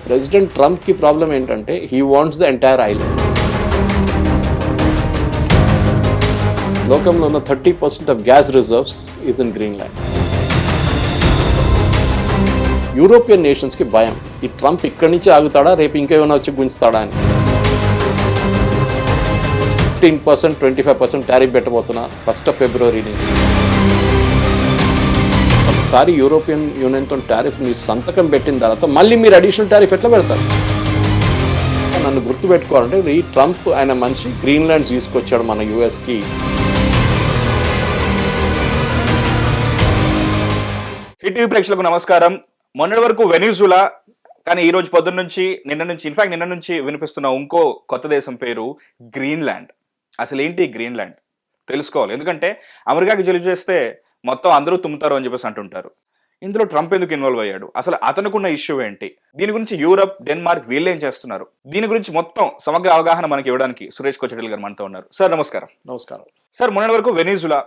President ట్రంప్కి problem ఏంటంటే he wants the entire island. లోకంలో ఉన్న 30% of gas reserves is in Greenland. European నేషన్స్కి భయం, ఈ ట్రంప్ ఇక్కడి నుంచి ఆగుతాడా, రేపు ఇంకేమైనా వచ్చి గుంచుతాడా అని. 15%, 25% టారిఫ్ పెట్టబోతున్నా 1st of February నుంచి. ఒకసారి యూరోపియన్ యూనియన్తో టారిఫ్ మీ సంతకం పెట్టిన తర్వాత మళ్ళీ మీరు అడిషనల్ టారిఫ్ ఎట్లా పెడతారు? నన్ను గుర్తుపెట్టుకోవాలంటే ఈ ట్రంప్ ఆయన మనిషి గ్రీన్లాండ్ తీసుకొచ్చాడు మన యూఎస్కి. హిట్ టీవీ ప్రేక్షకులకు నమస్కారం. మొన్నటి వరకు వెనిజులా, కానీ ఈ రోజు పొద్దున్న నుంచి నిన్న నుంచి వినిపిస్తున్న ఇంకో కొత్త దేశం పేరు గ్రీన్లాండ్. అసలు ఏంటి గ్రీన్లాండ్ తెలుసుకోవాలి, ఎందుకంటే అమెరికాకి జలుబు చేస్తే మొత్తం అందరూ తుమ్ముతారు అని చెప్పేసి అంటుంటారు. ఇందులో ట్రంప్ ఎందుకు ఇన్వాల్వ్ అయ్యాడు, అసలు అతనుకున్న ఇష్యూ ఏంటి, దీని గురించి యూరప్, డెన్మార్క్ వీళ్ళు ఏం చేస్తున్నారు, దీని గురించి మొత్తం సమగ్ర అవగాహన మనకి ఇవ్వడానికి సురేష్ కొచెటిల్ గారు మనతో ఉన్నారు. సార్ నమస్కారం. నమస్కారం సార్, మొన్నటి వరకు వెనిజులా,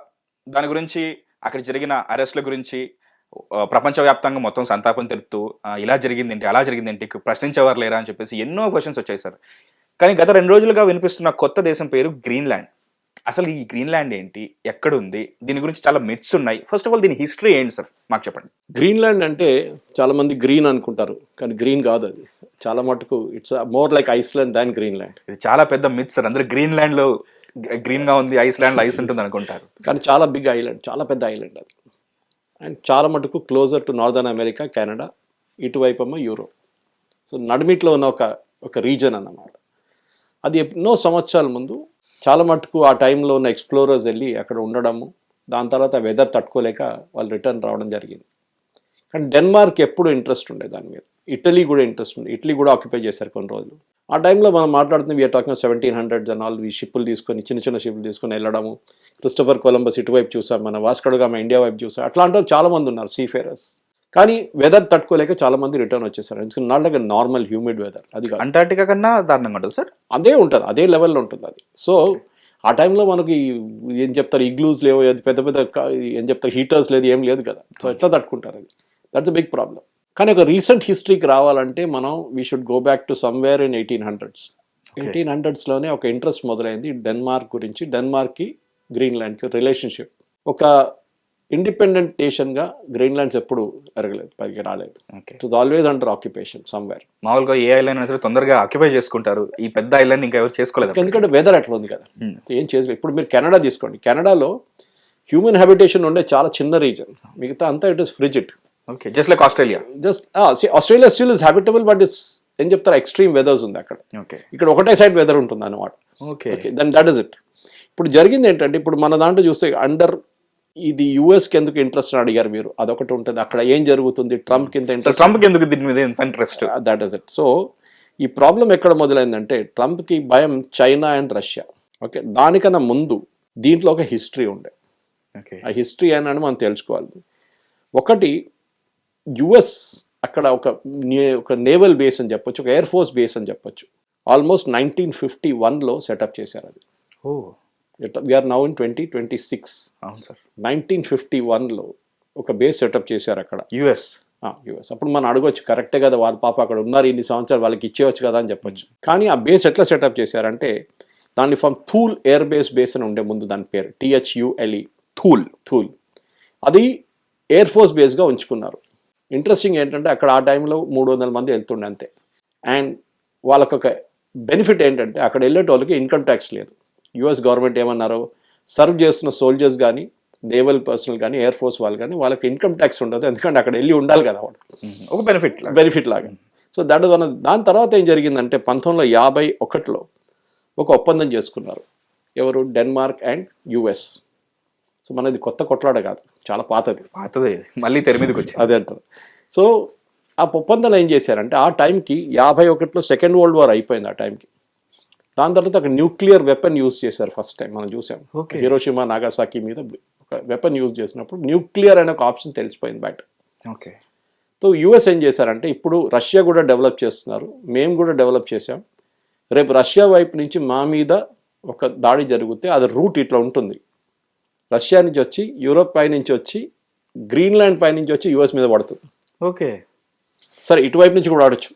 దాని గురించి అక్కడ జరిగిన అరెస్ట్ల గురించి ప్రపంచవ్యాప్తంగా మొత్తం సంతాపం తెలుపుతూ ఇలా జరిగిందేంటి, అలా జరిగిందేంటి, ప్రశ్నించేవారు లేరా అని చెప్పేసి ఎన్నో క్వశ్చన్స్ వచ్చాయి సార్. కానీ గత 2 రోజులుగా వినిపిస్తున్న కొత్త దేశం పేరు గ్రీన్లాండ్. అసలు ఈ గ్రీన్లాండ్ ఏంటి, ఎక్కడుంది, దీని గురించి చాలా మిత్స్ ఉన్నాయి. ఫస్ట్ ఆఫ్ ఆల్ దీని హిస్టరీ ఏంటి సార్ మాకు చెప్పండి. గ్రీన్లాండ్ అంటే చాలా మంది గ్రీన్ అనుకుంటారు, కానీ గ్రీన్ కాదు. అది చాలా మటుకు it's more like Iceland than Greenland. ఇది చాలా పెద్ద మిత్ సార్. అందరూ గ్రీన్లాండ్ లో గ్రీన్ గా ఉంది, ఐస్లాండ్ లో ఐస్ ఉంటుంది అనుకుంటారు. కానీ చాలా బిగ్ ఐలాండ్, చాలా పెద్ద ఐలాండ్ అది. అండ్ చాలా మటుకు closer to northern America, Canada, ఇటువైపు ఏమో యూరోప్. సో నడిమిట్లో ఉన్న ఒక రీజన్ అన్నమాట. అది ఎన్నో సంవత్సరాల ముందు చాలా మటుకు ఆ టైంలో ఉన్న ఎక్స్ప్లోరర్స్ వెళ్ళి అక్కడ ఉండడము, దాని తర్వాత వెదర్ తట్టుకోలేక వాళ్ళు రిటర్న్ రావడం జరిగింది. కానీ డెన్మార్క్ ఎప్పుడు ఇంట్రెస్ట్ ఉండే దాని మీద, ఇటలీ కూడా ఇంట్రెస్ట్ ఉండే, ఇటలీ కూడా ఆక్యుపై చేశారు కొన్ని రోజులు. ఆ టైంలో మనం మాట్లాడుతుంది we are talking 1700s and all. ఈ షిప్పులు తీసుకొని, చిన్న షిప్పులు తీసుకొని వెళ్ళడము, క్రిస్టోఫర్ కొలంబస్ ఇటువైపు చూసాం, మన వాస్కో డ గామా ఇండియా వైపు చూసాం, అట్లాంటి చాలా మంది ఉన్నారు సీఫేరర్స్. కానీ వెదర్ తట్టుకోలేక చాలా మంది రిటర్న్ వచ్చేసారు. ఎందుకంటే not like normal humid weather. అది అంటార్టికా కన్నా దారుణంగా ఉంటుంది సార్. అదే ఉంటుంది, అదే లెవెల్లో ఉంటుంది అది. సో ఆ టైంలో మనకి ఏం చెప్తారు, ఇగ్లూస్ లేవు, పెద్ద ఏం చెప్తారు, హీటర్స్ లేదు, ఏం లేదు కదా. సో ఎట్లా తట్టుకుంటారు, అది దట్స్ అ బిగ్ ప్రాబ్లం. కానీ ఒక రీసెంట్ హిస్టరీకి రావాలంటే మనం we should go back to somewhere in 1800s. 1800sలోనే ఒక ఇంట్రెస్ట్ మొదలైంది డెన్మార్క్ గురించి. డెన్మార్క్కి గ్రీన్లాండ్కి రిలేషన్షిప్. ఒక ఇండిపెండెంట్ నేషన్గా గ్రీన్లాండ్స్ ఎప్పుడు ఎరగలేదు, పైకి రాలేదు. It was always under occupation somewhere. మామూలుగా ఏ ఐలాండ్ అయినా తొందరగా ఆక్యుపై చేసుకుంటారు, ఈ పెద్ద ఐలాండ్ ఇంకా ఎవరు చేసుకోలేదు. ఎందుకంటే వెదర్ అట్లా ఉంది కదా, ఏం చేయలేదు. ఇప్పుడు మీరు కెనడా తీసుకోండి, కెనడాలో హ్యూమన్ హ్యాబిటేషన్ ఉండే చాలా చిన్న రీజన్, మిగతా అంతా it is frigid. Okay, just like Australia. Australia still is habitable, but it's ఏం చెప్తారు, ఎక్స్ట్రీమ్ వెదర్స్ ఉంది అక్కడ. ఓకే, ఇక్కడ ఒకటే సైడ్ వెదర్ ఉంటుంది అన్నమాట. Okay, then that is it. ఇప్పుడు జరిగింది ఏంటంటే, ఇప్పుడు మన దాంట్లో చూస్తే అండర్ ఇది యూఎస్కి ఎందుకు ఇంట్రెస్ట్ అని అడిగారు మీరు, అదొకటి ఉంటుంది. అక్కడ ఏం జరుగుతుంది, ట్రంప్కి ఎంత ఇంట్రెస్ట్, ట్రంప్కి ఎందుకు దీని మీద ఎంత interest, that is it. So ఈ ప్రాబ్లం ఎక్కడ మొదలైందంటే, ట్రంప్కి భయం చైనా అండ్ రష్యా. ఓకే, దానికన్నా ముందు దీంట్లో ఒక హిస్టరీ ఉండే. ఆ హిస్టరీ అని మనం తెలుసుకోవాలి. ఒకటి, యుఎస్ అక్కడ ఒక నేవల్ బేస్ అని చెప్పొచ్చు, ఒక ఎయిర్ ఫోర్స్ బేస్ అని చెప్పొచ్చు. ఆల్మోస్ట్ 1951లో సెటప్ చేశారు అది. We're now in 2026. అవును సార్. 1951లో ఒక బేస్ సెటప్ చేశారు అక్కడ యుఎస్. అప్పుడు మనం అడగొచ్చు, కరెక్టే కదా, వాళ్ళ పాప అక్కడ ఉన్నారు ఇన్ని సంవత్సరాలు, వాళ్ళకి ఇచ్చేవచ్చు కదా అని చెప్పొచ్చు. కానీ ఆ బేస్ ఎట్లా సెటప్ చేశారంటే, దాన్ని ఫ్రమ్ థూల్ ఎయిర్ బేస్ అని ఉండే ముందు, దాని పేరు THULE, థూల్. అది ఎయిర్ ఫోర్స్ బేస్గా ఉంచుకున్నారు. ఇంట్రెస్టింగ్ ఏంటంటే, అక్కడ ఆ టైంలో 300 మంది వెళ్తుండే అంతే. అండ్ వాళ్ళకు ఒక బెనిఫిట్ ఏంటంటే, అక్కడ వెళ్ళేటోళ్ళకి ఇన్కమ్ ట్యాక్స్ లేదు. యుఎస్ గవర్నమెంట్ ఏమన్నారు, సర్వ్ చేస్తున్న సోల్జర్స్ కానీ, నేవల్ పర్సనల్ కానీ, ఎయిర్ ఫోర్స్ వాళ్ళు కానీ, వాళ్ళకి ఇన్కమ్ ట్యాక్స్ ఉండదు, ఎందుకంటే అక్కడ వెళ్ళి ఉండాలి కదా వాడు, ఒక బెనిఫిట్ లాగా. So that one. దాని తర్వాత ఏం జరిగిందంటే, 1951లో ఒక ఒప్పందం చేసుకున్నారు. ఎవరు, డెన్మార్క్ అండ్ యుఎస్. సో మనది కొత్త కొట్లాడ కాదు, చాలా పాతది, మళ్ళీ తెర మీదకి వచ్చి అదే అంటారు. సో ఆ ఒప్పందాలు ఏం చేశారంటే, ఆ టైంకి 51లో సెకండ్ వరల్డ్ వార్ అయిపోయింది. ఆ టైంకి దాని తర్వాత ఒక న్యూక్లియర్ వెపన్ యూజ్ చేశారు ఫస్ట్ టైం, మనం చూసాం. హిరోషిమా నాగాసాకి మీద ఒక వెపన్ యూజ్ చేసినప్పుడు న్యూక్లియర్ అనే ఒక ఆప్షన్ తెలిసిపోయింది బయట. ఓకే. సో యుఎస్ ఏం చేశారంటే, ఇప్పుడు రష్యా కూడా డెవలప్ చేస్తున్నారు, మేము కూడా డెవలప్ చేసాం, రేపు రష్యా వైపు నుంచి మా మీద ఒక దాడి జరిగితే అది రూట్ ఇట్లా ఉంటుంది, రష్యా నుంచి వచ్చి, యూరోప్ పై నుంచి వచ్చి, గ్రీన్లాండ్ పై నుంచి వచ్చి యుఎస్ మీద పడుతుంది. ఓకే, సరే ఇటువైపు నుంచి కూడా ఆడొచ్చు,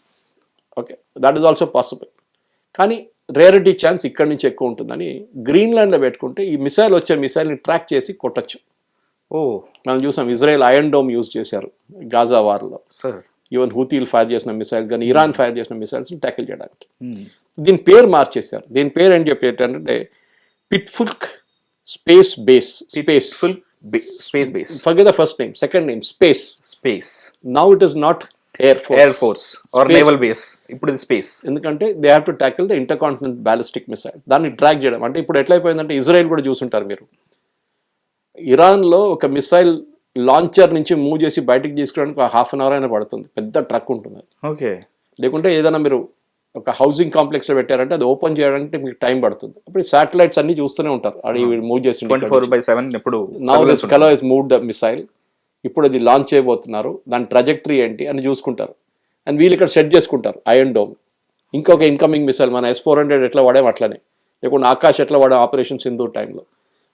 okay, that is also possible. కానీ రేరిటీ ఛాన్స్ ఇక్కడి నుంచి ఎక్కువ ఉంటుందని గ్రీన్లాండ్లో పెట్టుకుంటే ఈ మిసైల్ వచ్చే మిసైల్ని ట్రాక్ చేసి కొట్టచ్చు. ఓ మనం చూసాం ఇజ్రాయెల్ ఐరన్ డోమ్ యూజ్ చేశారు గాజా వార్లో. సార్. ఈవెన్ హూతీలు ఫైర్ చేసిన మిసైల్స్ కానీ ఇరాన్ ఫైర్ చేసిన మిసైల్స్ని ట్యాకిల్ చేయడానికి. దీని పేరు మార్చేశారు. దీని పేరు ఏం చెప్పేటంటే Pituffik space base. Space base. Forget the first name, second name space. Now it is not air force or naval base, ఇప్పుడు ఇది స్పేస్. ఎందుకంటే they have to tackle the intercontinental ballistic missile. దాన్ని ట్రాక్ చేయడం అంటే ఇప్పుడు ఎట్లయిపోయిందంటే Israel కూడా చూసుంటారు మీరు, ఇరాన్లో ఒక మిసైల్ లాంచర్ నుంచి మూవ్ చేసి బయటకు తీసుకురావడానికి 1/2 hour అయినా పడుతుంది. పెద్ద ట్రక్ ఉంటుంది. ఓకే. లేకుంటే ఏదైనా మీరు ఒక హౌసింగ్ కాంప్లెక్స్లో పెట్టారంటే అది ఓపెన్ చేయడానికి మీకు టైం పడుతుంది. అప్పుడు శాటిలైట్స్ అన్ని చూస్తూనే ఉంటారు అది మూవ్ చేసి 24/7. ఇప్పుడు now this fellow has moved the missile. ఇప్పుడు అది లాంచ్ చేయబోతున్నారు, దాని ట్రాజెక్టరీ ఏంటి అని చూసుకుంటారు. అండ్ వీళ్ళు ఇక్కడ సెట్ చేసుకుంటారు ఐరన్ డోమ్. ఇంకొక ఇన్కమింగ్ మిసైల్ మన S-400 ఎట్లా వాడాం అట్లనే, లేకుంటే ఆకాశ్ ఎట్లా వాడాం ఆపరేషన్ సింధూర్ టైంలో,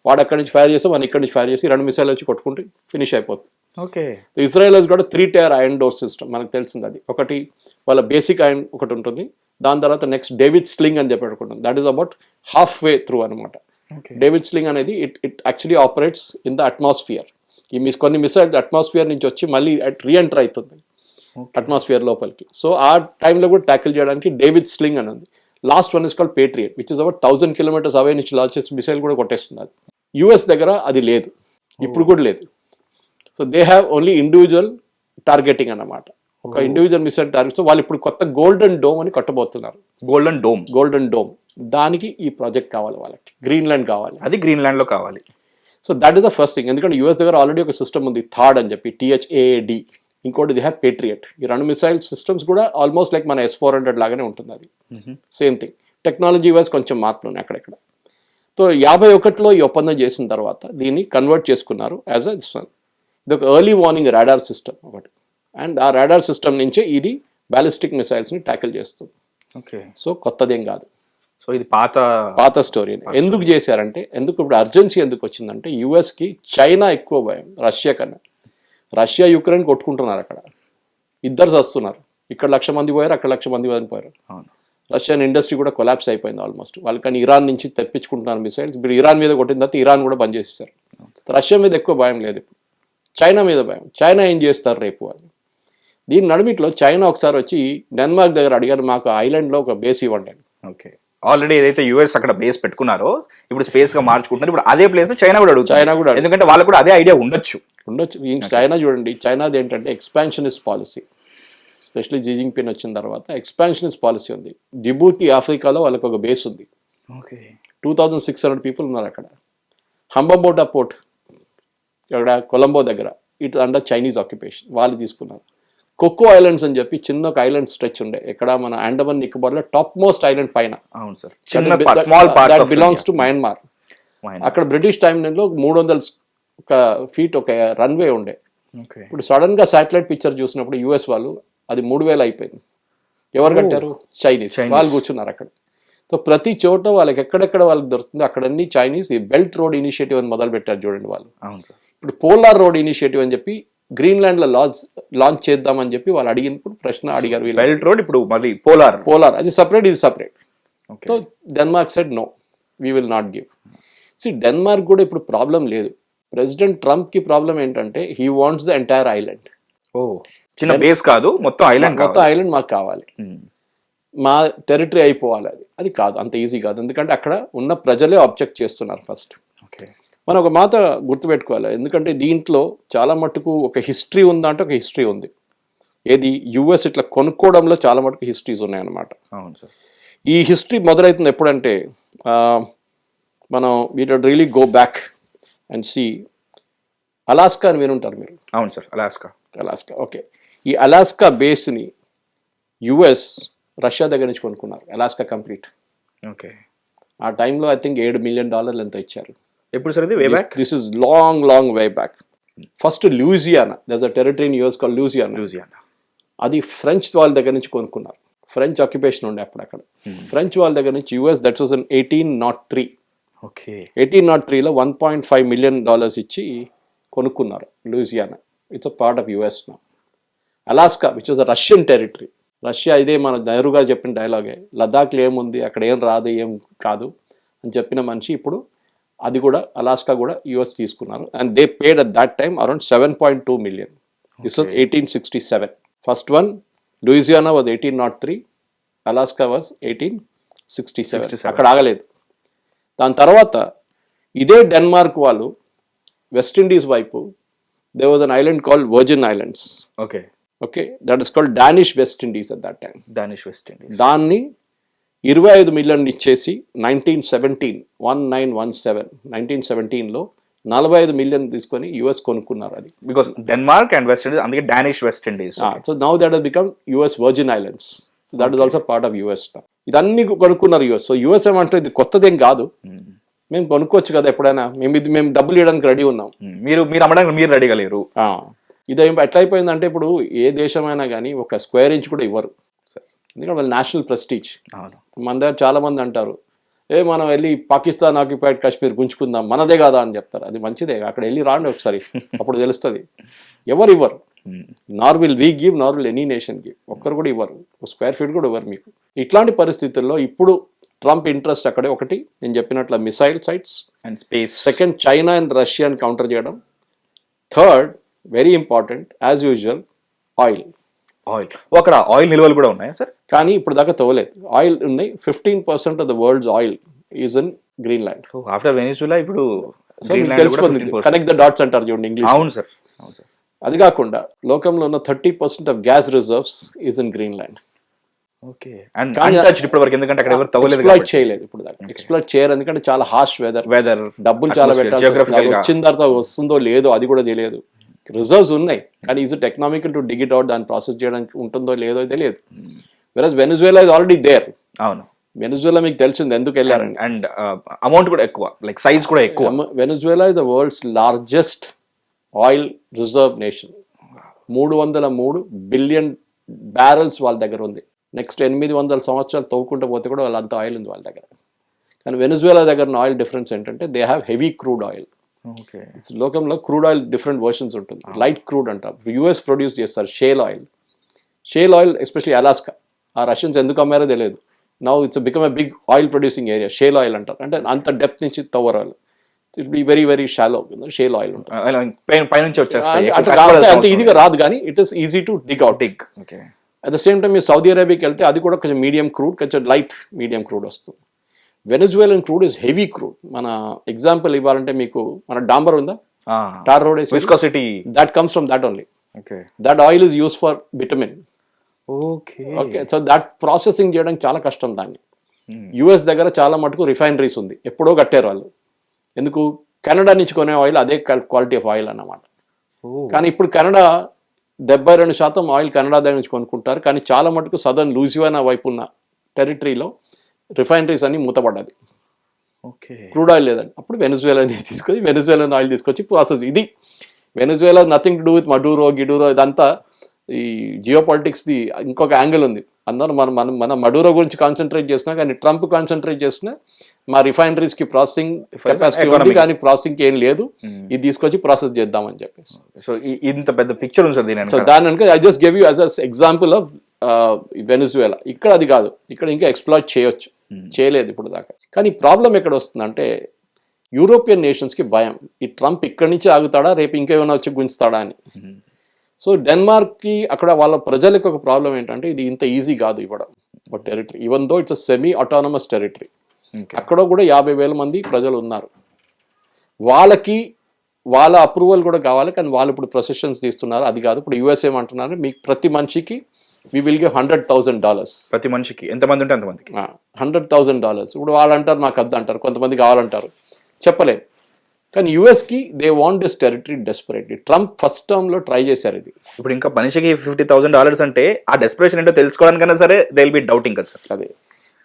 వాడు అక్కడి నుంచి ఫైర్ చేస్తే మనం ఇక్కడి నుంచి ఫైర్ చేసి 2 మిసైల్ వచ్చి కొట్టుకుంటే ఫినిష్ అయిపోతుంది. ఓకే. ఇజ్రాయెల్ హస్ కూడా 3-tier ఐరన్ డోర్ సిస్టమ్. మనకు తెలిసింది అది. ఒకటి వాళ్ళ బేసిక్ ఐరన్ ఒకటి ఉంటుంది, దాని తర్వాత నెక్స్ట్ డేవిడ్ స్లింగ్ అని చెప్పి పెట్టుకుంటాం. That is about half way through అనమాట. డేవిడ్ స్లింగ్ అనేది it actually operates in the atmosphere. ఈ కొన్ని మిసైల్ అట్మాస్ఫియర్ నుంచి వచ్చి మళ్ళీ రీఎంటర్ అవుతుంది అట్మాస్ఫియర్ లోపలికి. సో ఆ టైంలో కూడా ట్యాకిల్ చేయడానికి డేవిడ్ స్లింగ్ అని ఉంది. Last one is called patriot, which is about 1000 kilometers అవే నుంచి లాంచ్ చేసి మిసైల్ కూడా కొట్టేస్తుంది. అది యుఎస్ దగ్గర అది లేదు, ఇప్పుడు కూడా లేదు. So they have only individual targeting అన్నమాట. ఒక ఇండివిజువల్ మిసైల్ టార్గెట్. సో వాళ్ళు ఇప్పుడు కొత్త గోల్డెన్ డోమ్ అని కట్టబోతున్నారు. గోల్డెన్ డోమ్ దానికి ఈ ప్రాజెక్ట్ కావాలి వాళ్ళకి. గ్రీన్లాండ్ కావాలి, అది గ్రీన్లాండ్ లో కావాలి. So that is the first thing. ఎందుకంటే యూఎస్ దగ్గర ఆల్రెడీ ఒక సిస్టమ్ ఉంది థాడ్ అని చెప్పి, THAAD. ఇంకోటి ది హ్యావ్ పేట్రియట్. ఈ 2 మిసైల్ సిస్టమ్స్ కూడా ఆల్మోస్ట్ లైక్ మన S-400 లాగానే ఉంటుంది. అది సేమ్ థింగ్. టెక్నాలజీ వైజ్ కొంచెం మార్పులు ఉన్నాయి అక్కడెక్కడ. సో 51లో ఈ ఒప్పందం చేసిన తర్వాత దీన్ని కన్వర్ట్ చేసుకున్నారు యాజ్ అ వన్. ఇది ఒక ఎర్లీ వార్నింగ్ రాడార్ సిస్టమ్ ఒకటి. అండ్ ఆ రాడార్ సిస్టమ్ నుంచే ఇది బ్యాలిస్టిక్ మిసైల్స్ని ట్యాకిల్ చేస్తుంది. ఓకే. సో కొత్తదేం కాదు. సో ఇది పాత స్టోరీ. ఎందుకు చేశారంటే, ఎందుకు ఇప్పుడు అర్జెన్సీ ఎందుకు వచ్చిందంటే, యుఎస్కి చైనా ఎక్కువ భయం రష్యా కన్నా. రష్యా యుక్రెయిన్ కొట్టుకుంటున్నారు, అక్కడ ఇద్దరు వస్తున్నారు. ఇక్కడ 1,00,000 మంది పోయారు, అక్కడ 1,00,000 మంది పోయారు. రష్యన్ ఇండస్ట్రీ కూడా కొలాప్స్ అయిపోయింది ఆల్మోస్ట్. వాళ్ళు కానీ ఇరాన్ నుంచి తెప్పించుకుంటున్నారు మిసైల్స్. ఇప్పుడు ఇరాన్ మీద కొట్టిన తర్వాత ఇరాన్ కూడా బంద్ చేసేసారు. రష్యా మీద ఎక్కువ భయం లేదు, ఇప్పుడు చైనా మీద భయం. చైనా ఏం చేస్తారు రేపు అని. దీని నడుమిట్లో చైనా ఒకసారి వచ్చి డెన్మార్క్ దగ్గర అడిగారు, మాకు ఐలాండ్లో ఒక బేస్ ఇవ్వండి అని. ఓకే. ఆల్రెడీ ఏదైతే యుఎస్ అక్కడ బేస్ పెట్టుకున్నారో ఇప్పుడు స్పేస్ గా మార్చుకుంటున్నారు. ఇప్పుడు అదే ప్లేస్ చైనా కూడా అడుగుతుంది, ఎందుకంటే వాళ్ళకు కూడా అదే ఐడియా ఉండొచ్చు. చైనా చూడండి, చైనాది ఏంటంటే ఎక్స్పాన్షనిస్ట్ పాలసీ. ఎస్పెషల్లీ జీ జింగ్పిన్ వచ్చిన తర్వాత ఎక్స్పాన్షనిస్ట్ పాలసీ ఉంది. జిబూటి ఆఫ్రికాలో వాళ్ళకి ఒక బేస్ ఉంది. 2600 people ఉన్నారు అక్కడ. హంబంబోటా పోర్ట్ ఇక్కడ కొలంబో దగ్గర, ఇట్ అండర్ చైనీస్ ఆక్యుపేషన్. వాళ్ళు తీసుకున్నారు. కొక్కో ఐలాండ్స్ అని చెప్పి చిన్న ఒక ఐలాండ్ స్ట్రెచ్ ఉండే ఇక్కడ మన అండమాన్ నికోబార్లో టాప్ మోస్ట్ ఐలాండ్ పైన. అవును సార్. Belongs to Myanmar. అక్కడ బ్రిటిష్ టైంలో 300 feet ఒక రన్వే ఉండే. ఇప్పుడు సడన్ గా శాటిలైట్ పిక్చర్ చూసినప్పుడు యుఎస్ వాళ్ళు అది 3000 అయిపోయింది. ఎవరు కట్టారు? చైనీస్. వాళ్ళు కూర్చున్నారు అక్కడ. సో ప్రతి చోట వాళ్ళకి ఎక్కడెక్కడ వాళ్ళకి దొరుకుతుందో అక్కడన్నీ చైనీస్ ఈ బెల్ట్ రోడ్ ఇనిషియేటివ్ అని మొదలు పెట్టారు చూడండి వాళ్ళు. ఇప్పుడు పోలార్ రోడ్ ఇనిషియేటివ్ అని చెప్పి గ్రీన్లాండ్ లో లాంచ్ చేద్దామని చెప్పి వాళ్ళు అడిగినప్పుడు ప్రశ్న అడిగారు. బెల్ట్ రోడ్ ఇప్పుడు మళ్ళీ పోలార్ అది సపరేట్, ఇది separate. So Denmark said no, we will not give. Denmark కూడా ఇప్పుడు ప్రాబ్లం లేదు. ప్రెసిడెంట్ ట్రంప్ కి ప్రాబ్లం ఏంటంటే he wants the entire island. చిన్న బేస్ కాదు, మొత్తం ఐలాండ్ మాకు కావాలి, మా టెరిటరీ అయిపోవాలి. అది కాదు, అంత ఈజీ కాదు. ఎందుకంటే అక్కడ ఉన్న ప్రజలే ఆబ్జెక్ట్ చేస్తున్నారు ఫస్ట్. మనం ఒక మాట గుర్తుపెట్టుకోవాలి, ఎందుకంటే దీంట్లో చాలా మటుకు ఒక హిస్టరీ ఉందంటే ఒక హిస్టరీ ఉంది. ఏది యుఎస్ ఇట్లా కొనుక్కోవడంలో చాలా మటుకు హిస్టరీస్ ఉన్నాయన్నమాట. ఈ హిస్టరీ మొదలవుతుంది ఎప్పుడంటే మనం we should really go back and see Alaska అని వినుంటారు మీరు. అవును సార్, అలాస్కా. ఓకే. ఈ అలాస్కా బేస్ని యుఎస్ రష్యా దగ్గర నుంచి కొనుక్కున్నారు, అలాస్కా కంప్లీట్. ఓకే. ఆ టైంలో ఐ థింక్ $7 million ఎంతో ఇచ్చారు. ఎప్పుడు సార్ ఇది? Way back. This is long way back. First Louisiana, దర్స్ a territory in US called Louisiana. అది ఫ్రెంచ్ వాళ్ళ దగ్గర నుంచి కొనుక్కున్నారు. ఫ్రెంచ్ ఆక్యుపేషన్ ఉండే అప్పుడు అక్కడ. ఫ్రెంచ్ వాళ్ళ దగ్గర నుంచి US, that was in 1803. Okay. 1803లో $1.5 million ఇచ్చి కొనుక్కున్నారు Louisiana. It's a part of US now. Alaska which was a Russian territory, Russia ఇదే మన నెహ్రూ గారు చెప్పిన డైలాగే, లదాఖ్లో ఏముంది అక్కడ ఏం రాదు ఏం కాదు అని చెప్పిన మనిషి ఇప్పుడు అది కూడా అలాస్కా కూడా యుఎస్ తీసుకున్నారు. And they paid at that time around 7.2 million. This was 1867. First one Louisiana was 1803, Alaska was 1867. అక్కడ ఆగలేదు. దాని తర్వాత ఇదే డెన్మార్క్ వాళ్ళు వెస్ట్ ఇండీస్ వైపు there was an island called Virgin Islands. Okay, that is called Danish West Indies at that time. Danish West Indies. దాన్ని 25 million ఇచ్చేసి 1917లో 45 million తీసుకొని యుఎస్ కొనుక్కున్నారు అది. Because Denmark and West Indies, అందుకే Danish West Indies. So now that has become US Virgin Islands. So that is also part of US. ఇదన్నీ కొనుక్కున్నారు US. So US ఏమంటారు ఇది కొత్తదేం కాదు, మేము కొనుక్కోవచ్చు కదా ఎప్పుడైనా, మేము డబ్బులు ఇవ్వడానికి రెడీ ఉన్నాం, మీరు అమ్మడానికి మీరు రెడీగా లేరు. ఇదేం ఎట్లా అయిపోయిందంటే ఇప్పుడు ఏ దేశమైనా కానీ ఒక స్క్వేర్ ఇంచ్ కూడా ఇవ్వరు, ఎందుకంటే వాళ్ళ నేషనల్ ప్రెస్టీజ్. మన దగ్గర చాలా మంది అంటారు మనం వెళ్ళి పాకిస్తాన్ ఆక్యుపైడ్ కాశ్మీర్ గుంజుకుందాం మనదే కాదా అని చెప్తారు. అది మంచిదే, అక్కడ వెళ్ళి రాండి ఒకసారి, అప్పుడు తెలుస్తుంది. ఎవరు ఇవ్వరు, నార్ will we give, Nar will any nation give. ఒక్కరు కూడా ఇవ్వరు, స్క్వేర్ ఫీట్ కూడా ఇవ్వరు మీకు. ఇట్లాంటి పరిస్థితుల్లో ఇప్పుడు ట్రంప్ ఇంట్రెస్ట్ అక్కడే ఒకటి నేను చెప్పినట్ల missile sites and space, second China and రష్యాని కౌంటర్ చేయడం, third very important as usual oil. అక్కడ ఆయిల్ నిల్వలు కూడా ఉన్నాయా సార్? కానీ ఇప్పుడు దాకా తవ్వలేదు. ఆయిల్ ఉన్నాయి. 15% of the world's oil is in Greenland. After Venezuela ఇప్పుడు తెలిసిపోతుంది. కనెక్ట్ ద డాట్స్ అంటారు చూడండి ఇంగ్లీష్. అవును సార్. అది కాకుండా లోకంలో ఉన్న 30% of gas reserves is in Greenland. Exploit చేయలేదు ఇప్పుడు దాకా, ఎక్స్ప్లాయిట్ చేయరు ఎందుకంటే చాలా హార్ష్ వెదర్, డబ్బులు చాలా పెట్టాలి, వచ్చిన తర్వాత వస్తుందో లేదో అది కూడా తెలియదు. రిజర్వ్స్ ఉన్నాయి కానీ is it economical to dig it out, దాన్ని ప్రాసెస్ చేయడానికి ఉంటుందో లేదో తెలియదు. వెరస్ వెనిజువేలా ఇస్ ఆల్రెడీ దేర్. అవును, వెనిజువేలా మీకు తెలిసింది ఎందుకు వెళ్ళారండి, అండ్ అమౌంట్ కూడా ఎక్కువ, లైక్ సైజ్ కూడా ఎక్కువ. Venezuela is the world's largest oil reserve nation. 303 billion barrels వాళ్ళ దగ్గర ఉంది. నెక్స్ట్ 800 సంవత్సరాలు తవ్వుకుంటూ పోతే కూడా వాళ్ళంత ఆయిల్ ఉంది వాళ్ళ దగ్గర. కానీ వెనిజువేలా దగ్గర ఆయిల్ డిఫరెన్స్ ఏంటంటే they have heavy crude oil. లోకంలో క్రూడ్ ఆయిల్ డిఫరెంట్ వర్షన్స్ ఉంటుంది. లైట్ క్రూడ్ అంటారు, యుఎస్ ప్రొడ్యూస్ చేస్తారు shale oil. Shale oil especially Alaska, ఆ రష్యన్స్ ఎందుకు అమ్మారో తెలియదు. Now it's become a big oil producing area. Shale oil అంటారు, అంటే అంత డెప్త్ నుంచి తవ్వరు వాళ్ళు. It be very very shallow shale oil ఉంటుంది. అంత ఈజీగా రాదు కానీ it is easy to dig out. At the same time మీరు సౌదీ అరేబియాకి వెళ్తే అది కూడా కొంచెం మీడియం క్రూడ్, కొంచెం లైట్ మీడియం క్రూడ్ వస్తుంది. Venezuelan crude is heavy crude. మన ఎగ్జాంపుల్ ఇవ్వాలంటే మీకు మన డాంబర్ ఉందా, tar road, viscosity, that comes from that only. That oil is use for vitamin. Okay, so that processing చేయడానికి చాలా కష్టం దాన్ని. యుఎస్ దగ్గర చాలా మటుకు రిఫైనరీస్ ఉంది, ఎప్పుడో కట్టారు వాళ్ళు. ఎందుకు, కెనడా నుంచి కొనే ఆయిల్ అదే క్వాలిటీ ఆఫ్ ఆయిల్ అన్నమాట. కానీ ఇప్పుడు కెనడా 72% ఆయిల్ కెనడా దగ్గర నుంచి కొనుక్కుంటారు. కానీ చాలా మటుకు సదర్న్ లూజియానా వైపు ఉన్న టెరిటరీలో రిఫైనరీస్ అన్ని మూతపడ్డది, క్రూడ్ ఆయిల్ లేదని. అప్పుడు వెనిజువేలాని తీసుకొని వెనిజువేలన్ ఆయిల్ తీసుకొచ్చి ప్రాసెస్. ఇది Venezuela nothing to do with Maduro గిడూరో, ఇదంతా ఈ జియో పాలిటిక్స్ది ఇంకొక యాంగిల్ ఉంది. అందరూ మన మడూరో గురించి కాన్సన్ట్రేట్ చేస్తున్నా, కానీ ట్రంప్ కాన్సన్ట్రేట్ చేస్తున్నా మా రిఫైనరీస్ కి ప్రాసెసింగ్ కెపాసిటీ ఉంది కానీ ప్రాసెసింగ్ ఏం లేదు, ఇది తీసుకొచ్చి ప్రాసెస్ చేద్దామని చెప్పేసి. సో ఇంత పెద్ద పిక్చర్ ఉంది సార్ దీని. సో దాని వెనక I just give you as a example of Venezuela. ఇక్కడ అది కాదు, ఇక్కడ ఇంకా ఎక్స్ప్లాయిట్ చేయొచ్చు, చేయలేదు ఇప్పుడు దాకా. కానీ ప్రాబ్లం ఎక్కడ వస్తుందంటే యూరోపియన్ నేషన్స్కి భయం, ఈ ట్రంప్ ఇక్కడి నుంచి ఆగుతాడా, రేపు ఇంకేమైనా వచ్చి గుంచుతాడా అని. సో డెన్మార్క్కి అక్కడ వాళ్ళ ప్రజలకు ఒక ప్రాబ్లం ఏంటంటే ఇది ఇంత ఈజీ కాదు ఇవ్వడం ఒక territory, even though it's semi autonomous territory. అక్కడ కూడా 50,000 మంది ప్రజలు ఉన్నారు, వాళ్ళకి వాళ్ళ అప్రూవల్ కూడా కావాలి. కానీ వాళ్ళు ఇప్పుడు ప్రొసెషన్స్ తీస్తున్నారు, అది కాదు. ఇప్పుడు యూఎస్ ఏమంటున్నారు, మీకు ప్రతి మనిషికి we will give $100,000. ప్రతి మనిషికి ఎంతమంది ఉంటే అంతమందికి $100,000. ఇప్పుడు వాళ్ళు అంటారు నాకు వద్దు అంటారు, కొంతమంది కావాలంటారు, చెప్పలేదు. కానీ యూఎస్కి they want this territory desperately. Trump first టర్మ్లో ట్రై చేశారు ఇది. ఇప్పుడు ఇంకా మనిషికి $50,000 అంటే ఆ డెస్పరేషన్ ఏంటో తెలుసుకోవడానికైనా సరే దే విల్ బి డౌటింగ్ కదా సార్. అదే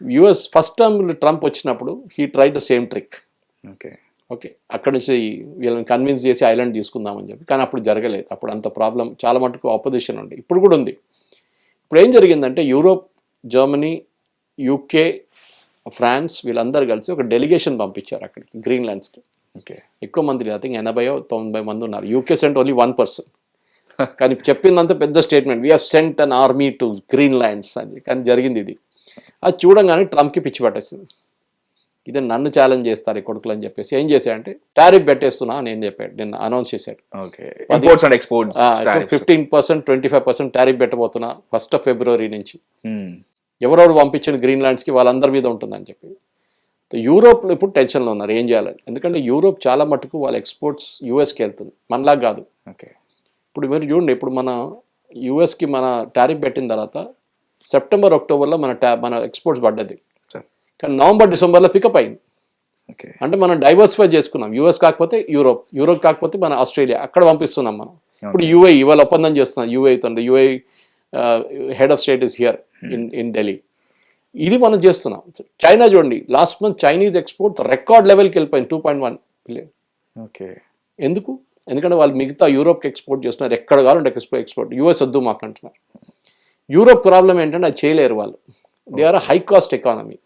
యూఎస్ ఫస్ట్ టర్మ్లో ట్రంప్ వచ్చినప్పుడు he try the same trick. Okay అక్కడి నుంచి వీళ్ళని కన్విన్స్ చేసి ఐలాండ్ తీసుకుందామని చెప్పి, కానీ అప్పుడు జరగలేదు. అప్పుడు అంత ప్రాబ్లం, చాలా మటుకు ఆపోజిషన్ ఉంది, ఇప్పుడు కూడా ఉంది. ఇప్పుడు ఏం జరిగిందంటే యూరోప్, జర్మనీ, యూకే, ఫ్రాన్స్ వీళ్ళందరూ కలిసి ఒక డెలిగేషన్ పంపించారు అక్కడికి గ్రీన్లాండ్స్కి. ఎక్కువ మంది, ఐ థింక్ 80-90 మంది ఉన్నారు. UK sent only 1 person. కానీ చెప్పిందంతా పెద్ద statement we are sent an army to green lands అని, కానీ జరిగింది ఇది. అది చూడంగానే ట్రంప్కి పిచ్చి పట్టేసింది. ఇది నన్ను ఛాలెంజ్ చేస్తారు ఈ కొడుకులు అని చెప్పేసి ఏం చేశాడంటే టారిఫ్ పెట్టేస్తున్నా అని ఏం చెప్పాడు, నిన్న అనౌన్స్ చేశాడు. Okay, imports and exports 15%, 25% tariff పెట్టబోతున్నా 1st February నుంచి. ఎవరెవరు పంపించిన గ్రీన్ ల్యాండ్స్కి వాళ్ళందరి మీద ఉంటుందని చెప్పి. యూరోప్లో ఇప్పుడు టెన్షన్లో ఉన్నారు ఏం చేయాలని, ఎందుకంటే యూరోప్ చాలా మటుకు వాళ్ళ ఎక్స్పోర్ట్స్ యూఎస్కి వెళ్తుంది, మనలా కాదు. ఓకే, ఇప్పుడు మీరు చూడండి, ఇప్పుడు మన యూఎస్కి మన టారిఫ్ పెట్టిన తర్వాత సెప్టెంబర్, అక్టోబర్లో మన ఎక్స్పోర్ట్స్ పడ్డది, కానీ నవంబర్, డిసెంబర్లో పికప్ అయింది. ఓకే, అంటే మనం డైవర్సిఫై చేసుకున్నాం. యూఎస్ కాకపోతే యూరోప్ కాకపోతే మన ఆస్ట్రేలియా, అక్కడ పంపిస్తున్నాం మనం. ఇప్పుడు యూఏఈ ఇవాళ ఒప్పందం చేస్తున్నాం యూఏఈతో. UAE head of state is here in Delhi. ఇది మనం చేస్తున్నాం. చైనా చూడండి, last month Chinese export record లెవెల్కి వెళ్ళిపోయింది, 2.1 బిలియన్. ఓకే, ఎందుకు? ఎందుకంటే వాళ్ళు మిగతా యూరోప్కి ఎక్స్పోర్ట్ చేస్తున్నారు, ఎక్కడ కావాలంటే ఎక్స్పోర్ట్. యూఎస్ వద్దు మాకు అంటున్నారు. యూరోప్ ప్రాబ్లం ఏంటంటే అది చేయలేరు వాళ్ళు, they are high cost economy.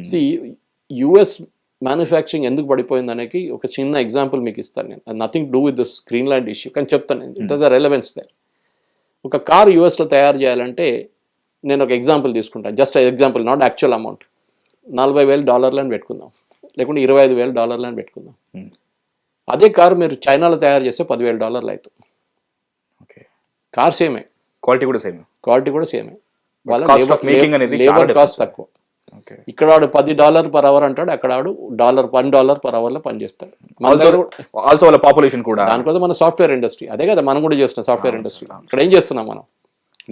See US manufacturing ఎందుకు పడిపోయింది అనేది ఒక చిన్న ఎగ్జాంపుల్ మీకు ఇస్తాను నేను. అది nothing do with this Greenland issue, కానీ చెప్తాను it is the relevance they. ఒక కార్ యూఎస్లో తయారు చేయాలంటే నేను ఒక ఎగ్జాంపుల్ తీసుకుంటాను, just example, not actual amount. $40,000 అని పెట్టుకుందాం, లేకుంటే $25,000 అని పెట్టుకుందాం. అదే కారు మీరు చైనాలో తయారు చేస్తే $10,000 అవుతుంది. ఓకే, కార్ సేమే, క్వాలిటీ కూడా సేమే. వాళ్ళ లేబర్ కాస్ట్ తక్కువ. ఇక్కడ వాడు $10 per hour అంటాడు, అక్కడ వాడు $1 per hour లో పనిచేస్తాడు. ఆల్సో వాళ్ళ పాపులేషన్ కూడా. దానికోసం మన సాఫ్ట్వేర్ ఇండస్ట్రీ అదే కదా, మనం కూడా చేస్తున్నాం సాఫ్ట్వేర్ ఇండస్ట్రీ. ఇక్కడ ఏం చేస్తున్నాం మనం?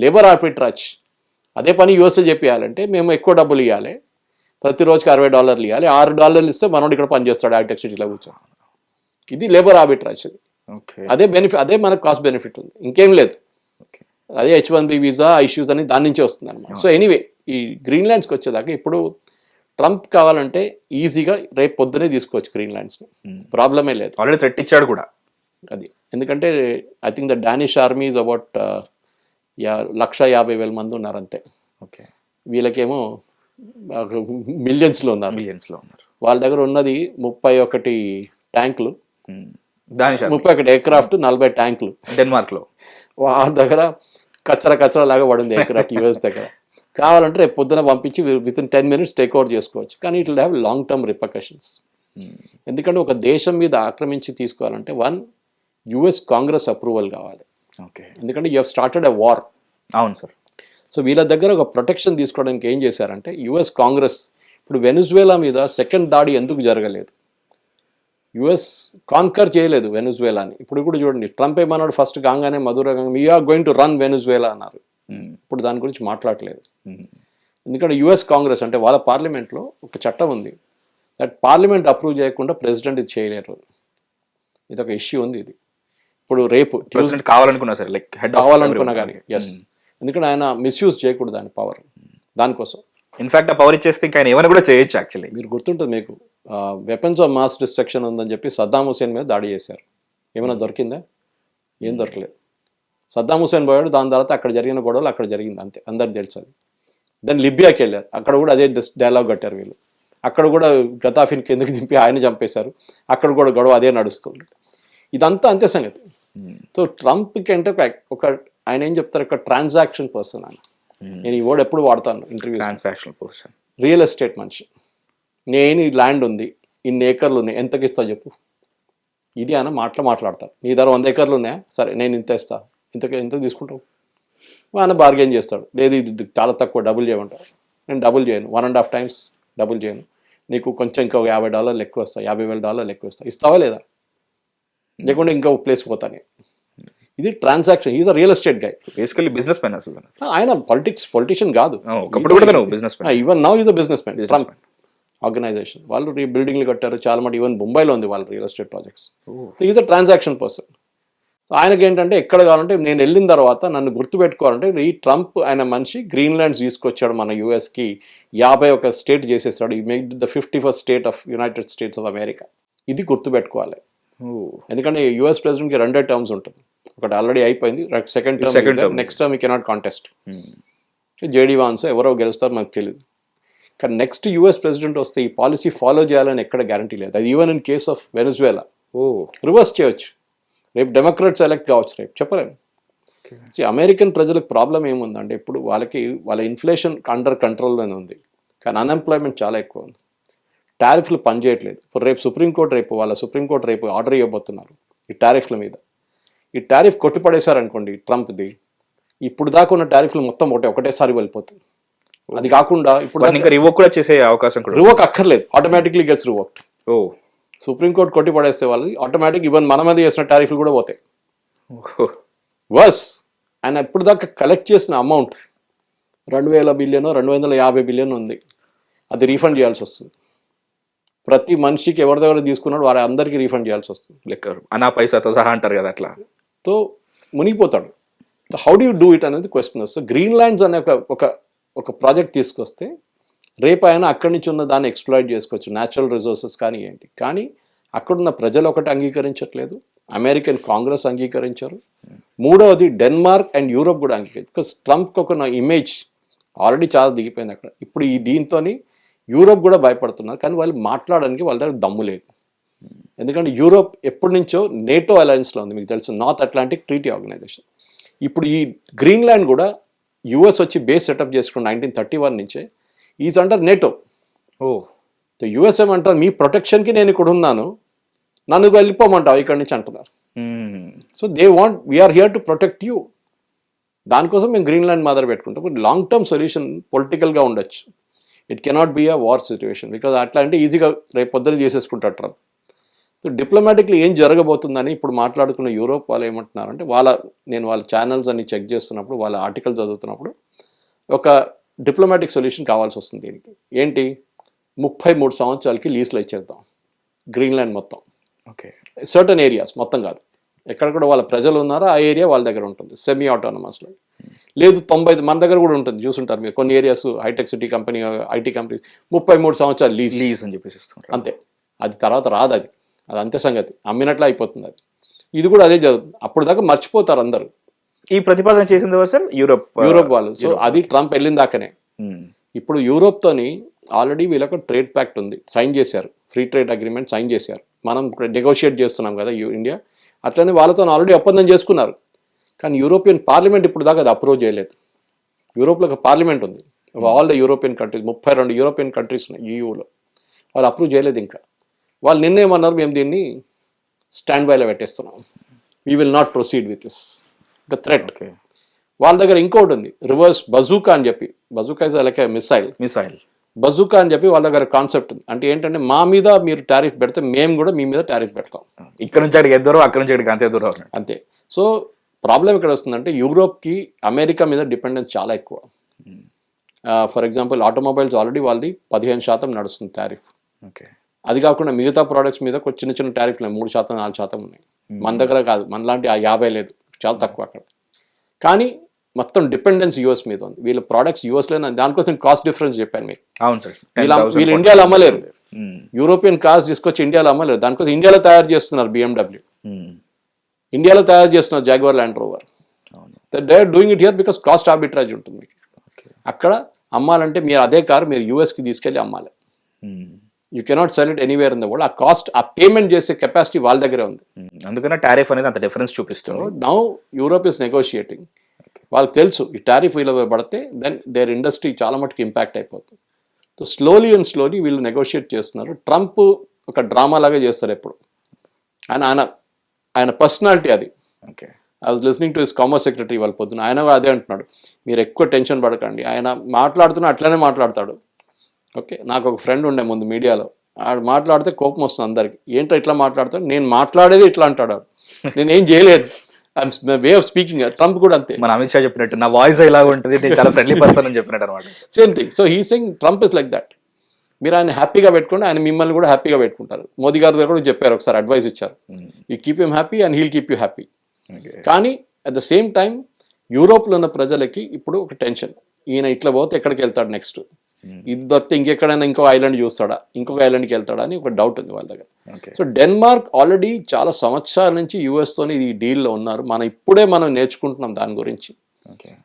Labour arbitrage. అదే పని యూఎస్లో చెప్పేయాలంటే మేము ఎక్కువ డబ్బులు ఇవ్వాలి, ప్రతిరోజుకి $60 ఇవ్వాలి. $6 ఇస్తే మనోడు ఇక్కడ పనిచేస్తాడు హైటెక్ సిటీలో కూర్చొని. ఇది లేబర్ ఆర్బిట్రాజ్. అదే బెనిఫిట్, అదే మనకు కాస్ట్ బెనిఫిట్ ఉంది, ఇంకేం లేదు. అదే H1B వీసా ఇష్యూస్ అని దాని నుంచే వస్తుంది అనమాట. సో ఎనీవే, ఈ గ్రీన్ ల్యాండ్స్కి వచ్చేదాకా ఇప్పుడు ట్రంప్ కావాలంటే ఈజీగా రేపు పొద్దునే తీసుకోవచ్చు గ్రీన్ ల్యాండ్స్ని, ప్రాబ్లమే లేదు. ఆల్రెడీ థ్రెట్ ఇచ్చాడు కూడా అది. ఎందుకంటే I think the Danish army is about 150,000 మంది ఉన్నారు అంతే. ఓకే, వీళ్ళకేమో మిలియన్స్లో ఉన్నారు. వాళ్ళ దగ్గర ఉన్నది 31 ట్యాంకులు, 31 ఎయిర్క్రాఫ్ట్, 40 ట్యాంకులు. డెన్మార్క్లో వాళ్ళ దగ్గర కచ్చరా లాగా పడింది ఎయిర్క్రాఫ్ట్ యూఎస్ దగ్గర. కావాలంటే రేపు పొద్దున పంపించి వితిన్ 10 minutes టేక్ ఓవర్ చేసుకోవచ్చు. కానీ it will have long term repercussions. ఎందుకంటే ఒక దేశం మీద ఆక్రమించి తీసుకోవాలంటే యుఎస్ కాంగ్రెస్ అప్రూవల్ కావాలి. ఓకే, ఎందుకంటే you have started a war. అవును సార్. సో వీళ్ళ దగ్గర ఒక ప్రొటెక్షన్ తీసుకోవడానికి ఏం చేశారంటే యుఎస్ కాంగ్రెస్, ఇప్పుడు వెనిజువేలా మీద సెకండ్ దాడి ఎందుకు జరగలేదు? యుఎస్ కాన్కర్ చేయలేదు వెనిజువేలాని. ఇప్పుడు కూడా చూడండి, ట్రంప్ ఏమన్నాడు ఫస్ట్ కాగానే మధురగా we're going to run Venezuela అన్నారు. ఇప్పుడు దాని గురించి మాట్లాడలేదు. ఎందుకంటే యుఎస్ కాంగ్రెస్ అంటే వాళ్ళ పార్లమెంట్లో ఒక చట్టం ఉంది, దట్ పార్లమెంట్ అప్రూవ్ చేయకుండా ప్రెసిడెంట్ ఇది చేయలేరు. ఇది ఒక ఇష్యూ ఉంది. ఇది ఇప్పుడు రేపు కావాలనుకున్నా సరే, లైక్ కావాలనుకున్నా కానీ ఎస్, ఎందుకంటే ఆయన మిస్యూజ్ చేయకూడదు ఆయన పవర్. దానికోసం ఇన్ఫాక్ట్ ఆ పవర్ ఇచ్చేస్తే ఇంకా ఆయన ఏమైనా కూడా చేయొచ్చు. యాక్చువల్లీ మీరు గుర్తుంటుంది మీకు, వెపన్స్ ఆఫ్ మాస్ డిస్ట్రక్షన్ ఉందని చెప్పి సద్దాం హుసేన్ మీద దాడి చేశారు. ఏమైనా దొరికిందా? ఏం దొరకలేదు. సద్దాం హుసేన్ పోయాడు, దాని తర్వాత అక్కడ జరిగిన గొడవలు అక్కడ జరిగింది అంతే, అందరికి తెలుసు అది. దెన్ లిబియాకి వెళ్ళారు, అక్కడ కూడా అదే డైలాగ్ కట్టారు వీళ్ళు. అక్కడ కూడా గతాఫిన్ కిందకి దింపి ఆయన చంపేశారు, అక్కడ కూడా గొడవ అదే నడుస్తుంది. ఇదంతా అంతే సంగతి. సో ట్రంప్కి అంటే ఒక ఆయన ఏం చెప్తారు, ఒక ట్రాన్సాక్షన్ పర్సన్ ఆయన. నేను ఈ వర్డ్ ఎప్పుడు వాడతాను interview, transaction person, real estate మనిషి. నేను ఈ ల్యాండ్ ఉంది, ఇన్ని ఏకర్లు ఉన్నాయి, ఎంతకి ఇస్తావు చెప్పు, ఇది ఆయన మాట్లాడతారు. నీ దగ్గర 100 acres ఉన్నాయా, సరే నేను ఇంత ఇస్తా, ఎంత తీసుకుంటావు? ఆయన బార్గెన్ చేస్తాడు, లేదు ఇది చాలా తక్కువ, డబుల్ చేయమంటారు. నేను డబుల్ చేయను, 1.5 times డబుల్ చేయను, నీకు కొంచెం ఇంకా $50 ఎక్కువ వస్తా, $50,000 ఎక్కువ వస్తా, ఇస్తావా లేదా? లేకుంటే ఇంకా ప్లేస్ పోతాను. ఇది transaction. Is a real estate guy, basically business man. అసలు ఆయన పొలిటీషియన్ కాదు, even now is a business man. Trump organization వాళ్ళు బిల్డింగ్లు కట్టారు చాలా మటు, ఈవెన్ ముంబైలో ఉంది వాళ్ళ real estate projects. Is a transaction person. ఆయనకి ఏంటంటే ఎక్కడ కావాలంటే నేను వెళ్ళిన తర్వాత నన్ను గుర్తుపెట్టుకోవాలంటే ఈ ట్రంప్ ఆయన మనిషి గ్రీన్ ల్యాండ్స్ తీసుకొచ్చాడు మన యూఎస్కి, 51 స్టేట్ చేసేసాడు. ఈ make the 51st state of United states of America. ఇది గుర్తుపెట్టుకోవాలి. ఎందుకంటే యూఎస్ ప్రెసిడెంట్కి 2 terms ఉంటుంది, ఒకటి ఆల్రెడీ అయిపోయింది, సెకండ్ టర్మ్, నెక్స్ట్ టర్మ్ ఈ కెనాట్ కాంటెస్ట్. జేడీ వాన్స్ ఎవరో గెలుస్తారు మనకు తెలియదు. కానీ నెక్స్ట్ యూఎస్ ప్రెసిడెంట్ వస్తే ఈ పాలసీ ఫాలో చేయాలని ఎక్కడ గ్యారంటీ లేదు. అది even in case of Venezuela reverse చేయొచ్చు. రేపు డెమోక్రాట్స్ ఎలక్ట్ కావచ్చు, రేపు చెప్పలేము. అమెరికన్ ప్రజలకు ప్రాబ్లం ఏముందంటే ఇప్పుడు వాళ్ళ ఇన్ఫ్లేషన్ అండర్ కంట్రోల్లోనే ఉంది, కానీ అన్ఎంప్లాయ్మెంట్ చాలా ఎక్కువ ఉంది. టారిఫ్లు పనిచేయట్లేదు. ఇప్పుడు రేపు సుప్రీంకోర్టు రేపు ఆర్డర్ ఇవ్వబోతున్నారు ఈ టారిఫ్ల మీద. ఈ టారిఫ్ కొట్టిపడేశారనుకోండి ట్రంప్ది, ఇప్పుడు దాకా ఉన్న టారిఫ్లు మొత్తం ఒకటేసారి వెళ్ళిపోతుంది. అది కాకుండా ఇప్పుడు ఇంకా రివోక్ కూడా చేసే అవకాశం కూడా రివోక్ అక్కర్లేదు, ఆటోమేటిక్లీ గెట్స్ రివోక్డ్. సుప్రీంకోర్టు కొట్టి పడేస్తే వాళ్ళు ఆటోమేటిక్ ఈవెన్ మన మీద చేసిన టారిఫ్లు కూడా పోతాయి. వర్స్ ఆయన ఇప్పుడు దాకా కలెక్ట్ చేసిన అమౌంట్ 2,000 బిలియన్ 250 బిలియన్ ఉంది, అది రీఫండ్ చేయాల్సి వస్తుంది. ప్రతి మనిషికి ఎవరి దగ్గర తీసుకున్నాడు వారి అందరికీ రీఫండ్ చేయాల్సి వస్తుంది. లెక్క అనా పైసాతో సహా అంటారు కదా, అట్లా తో మునిగిపోతాడు. How do you do it అనేది క్వశ్చన్ వస్తుంది. గ్రీన్ ల్యాండ్స్ అనే ఒక ప్రాజెక్ట్ తీసుకొస్తే రేపు ఆయన అక్కడి నుంచి ఉన్న దాన్ని ఎక్స్ప్లాయిట్ చేసుకోవచ్చు, న్యాచురల్ రిసోర్సెస్ కానీ ఏంటి. కానీ అక్కడున్న ప్రజలు ఒకటి అంగీకరించట్లేదు, అమెరికన్ కాంగ్రెస్ అంగీకరించారు, మూడవది డెన్మార్క్ అండ్ యూరోప్ కూడా అంగీకరించారు. బికాస్ ట్రంప్కి ఒక ఇమేజ్ ఆల్రెడీ చాలా దిగిపోయింది అక్కడ. ఇప్పుడు ఈ దీంతో యూరోప్ కూడా భయపడుతున్నారు, కానీ వాళ్ళు మాట్లాడడానికి వాళ్ళ దగ్గర దమ్ము లేదు. ఎందుకంటే యూరోప్ ఎప్పటి నుంచో నేటో అలయన్స్లో ఉంది, మీకు తెలుసు, నార్త్ అట్లాంటిక్ ట్రీటీ ఆర్గనైజేషన్. ఇప్పుడు ఈ గ్రీన్లాండ్ కూడా యుఎస్ వచ్చి బేస్ సెటప్ చేసుకున్న 1931 నుంచే ఈజ్ అండర్ నేటో. యుఎస్ ఏమంటారు, మీ ప్రొటెక్షన్కి నేను ఇక్కడ ఉన్నాను, నన్ను వెళ్ళిపోమంటావు ఇక్కడి నుంచి అంటున్నారు. So they want we are here to protect you. దానికోసం మేము గ్రీన్లాండ్ మాదర్ పెట్టుకుంటాం. బట్ లాంగ్ టర్మ్ సొల్యూషన్ పొలిటికల్గా ఉండొచ్చు. It cannot be a war situation, because అట్లా అంటే ఈజీగా రేపు పొద్దున చేసేసుకుంటారు ట్రంప్. సో డిప్లొమాటిక్లీ ఏం జరగబోతుందని ఇప్పుడు మాట్లాడుకున్న యూరోప్ వాళ్ళు ఏమంటున్నారంటే, నేను వాళ్ళ ఛానల్స్ అన్ని చెక్ చేస్తున్నప్పుడు, వాళ్ళ ఆర్టికల్ చదువుతున్నప్పుడు ఒక డిప్లొమాటిక్ సొల్యూషన్ కావాల్సి వస్తుంది దీనికి. ఏంటి, 33 సంవత్సరాలకి లీజ్లో ఇచ్చేద్దాం గ్రీన్లాండ్ మొత్తం. ఓకే, సర్టన్ ఏరియాస్ మొత్తం కాదు, ఎక్కడెక్కడ వాళ్ళ ప్రజలు ఉన్నారో ఆ ఏరియా వాళ్ళ దగ్గర ఉంటుంది, సెమీ ఆటోనమస్లో. లేదు 90 మన దగ్గర కూడా ఉంటుంది, చూసుంటారు మీరు కొన్ని areas, hitech city company, IT company 33 సంవత్సరాలు లీజ్ అని చెప్పేసి అంతే. అది తర్వాత రాదు, అది అంతే సంగతి, అమ్మినట్లు అయిపోతుంది అది. ఇది కూడా అదే జరుగుతుంది. అప్పుడు దాకా మర్చిపోతారు అందరూ. ఈ ప్రతిపాదన చేసింది సార్ యూరోప్ వాళ్ళు. సో అది ట్రంప్ వెళ్ళిన దాకానే. ఇప్పుడు యూరోప్తోని ఆల్రెడీ వీళ్ళకు ట్రేడ్ ప్యాక్ట్ ఉంది, సైన్ చేశారు, ఫ్రీ ట్రేడ్ అగ్రిమెంట్ సైన్ చేశారు. మనం నెగోషియేట్ చేస్తున్నాం కదా ఇండియా, అట్లనే వాళ్ళతో ఆల్రెడీ ఒప్పందం చేసుకున్నారు. కానీ యూరోపియన్ పార్లమెంట్ ఇప్పుడు దాకా అది అప్రూవ్ చేయలేదు. యూరోప్లో ఒక పార్లమెంట్ ఉంది, all the European countries, 32 European countries ఉన్నాయి ఈయూలో, వాళ్ళు అప్రూవ్ చేయలేదు ఇంకా. వాళ్ళు నిన్నేమన్నారు, మేము దీన్ని స్టాండ్ బైలో పెట్టేస్తున్నాం, we will not proceed with this, ఒక థ్రెట్. వాళ్ళ దగ్గర ఇంకోటి ఉంది, రివర్స్ బజూకా అని చెప్పి, bazooka is like missile bazooka అని చెప్పి వాళ్ళ దగ్గర కాన్సెప్ట్ ఉంది. అంటే ఏంటంటే, మా మీద మీరు టారిఫ్ పెడితే మేము కూడా మీ మీద టారిఫ్ పెడతాం, ఇక్కడ నుంచి అడిగి ఎద్దరు, అక్కడ నుంచి అడిగి అంతే దూరం అంతే. సో ప్రాబ్లం ఎక్కడ వస్తుందంటే, యూరోప్కి అమెరికా మీద డిపెండెన్స్ చాలా ఎక్కువ. ఫర్ ఎగ్జాంపుల్ ఆటోమొబైల్స్ ఆల్రెడీ వాళ్ళది 15% నడుస్తుంది టారిఫ్. ఓకే, అది కాకుండా మిగతా ప్రోడక్ట్స్ మీద చిన్న చిన్న టారిఫ్లు 3%, 4% ఉన్నాయి. మన దగ్గర కాదు, మనలాంటి 50 లేదు, చాలా తక్కువ అక్కడ. కానీ మొత్తం డిపెండెన్స్ యూఎస్ మీద ఉంది. వీళ్ళ ప్రోడక్ట్స్ యూఎస్లోనే, దానికోసం కాస్ట్ డిఫరెన్స్ చెప్పాను మీకు. అవును సార్, వీళ్ళు ఇండియాలో అమ్మలేరు, యూరోపియన్ కార్స్ తీసుకొచ్చి ఇండియాలో అమ్మలేరు. దానికోసం ఇండియాలో తయారు చేస్తున్నారు BMW, ఇండియాలో తయారు చేస్తున్నారు Jaguar Land Rover. They are doing it here because cost arbitrage ఉంటుంది మీకు. అక్కడ అమ్మాలంటే మీరు అదే కారు మీరు యూఎస్కి తీసుకెళ్ళి అమ్మాలి. You cannot sell it anywhere in the world. ఆ కాస్ట్, ఆ పేమెంట్ చేసే కెపాసిటీ వాళ్ళ దగ్గరే ఉంది. అందుకనే టారిఫ్ అనేది అంత డిఫరెన్స్ చూపిస్తుంది. Now Europe is negotiating. వాళ్ళకి తెలుసు ఈ టారిఫ్ వీళ్ళ పడితే దెన్ దేర్ ఇండస్ట్రీ చాలా మటుకు ఇంపాక్ట్ అయిపోతుంది. సో స్లోలీ అండ్ స్లోలీ వీళ్ళు నెగోషియేట్ చేస్తున్నారు. ట్రంప్ ఒక డ్రామా లాగా చేస్తారు ఎప్పుడు. ఆయన పర్సనాలిటీ అది. Okay, I was listening to his commerce secretary వాళ్ళ పొద్దున, ఆయన అదే అంటున్నాడు, మీరు ఎక్కువ టెన్షన్ పడకండి, ఆయన మాట్లాడుతున్నా అట్లనే మాట్లాడతాడు. ఓకే, నాకు ఒక ఫ్రెండ్ ఉండే ముందు మీడియాలో, ఆడు మాట్లాడితే కోపం వస్తుంది అందరికి, ఏంటో ఇట్లా మాట్లాడతాడు, నేను మాట్లాడేది ఇట్లా అంటాడు, నేను ఏం చేయలేదు, వే ఆఫ్ స్పీకింగ్. ట్రంప్ కూడా అంతే, మన అమిత్ షా చెప్పినట్టు నా వాయిస్ ఇలా ఉంటుంది, నేను చాలా ఫ్రెండ్లీ పర్సన్ అని చెప్పినట్టు అనమాట. Same thing. So he saying Trump is like that. మీరు ఆయన హ్యాపీగా పెట్టుకోండి, ఆయన మిమ్మల్ని కూడా హ్యాపీగా పెట్టుకుంటారు. మోదీ గారి దగ్గర కూడా చెప్పారు, ఒకసారి అడ్వైస్ ఇచ్చారు, you keep him happy and he'll keep you happy. కానీ అట్ ద సేమ్ టైం యూరోప్లో ఉన్న ప్రజలకి ఇప్పుడు ఒక టెన్షన్, ఈయన ఇట్లా పోతే ఎక్కడికి వెళ్తాడు నెక్స్ట్, ఇది దొరికితే ఇంకెక్కడైనా ఇంకో ఐలాండ్ చూస్తాడా, ఇంకొక ఐలాండ్కి వెళ్తాడా అని ఒక డౌట్ ఉంది వాళ్ళ దగ్గర. సో డెన్మార్క్ ఆల్రెడీ చాలా సంవత్సరాల నుంచి యూఎస్తోని ఈ డీల్లో ఉన్నారు. ఇప్పుడే మనం నేర్చుకుంటున్నాం దాని గురించి.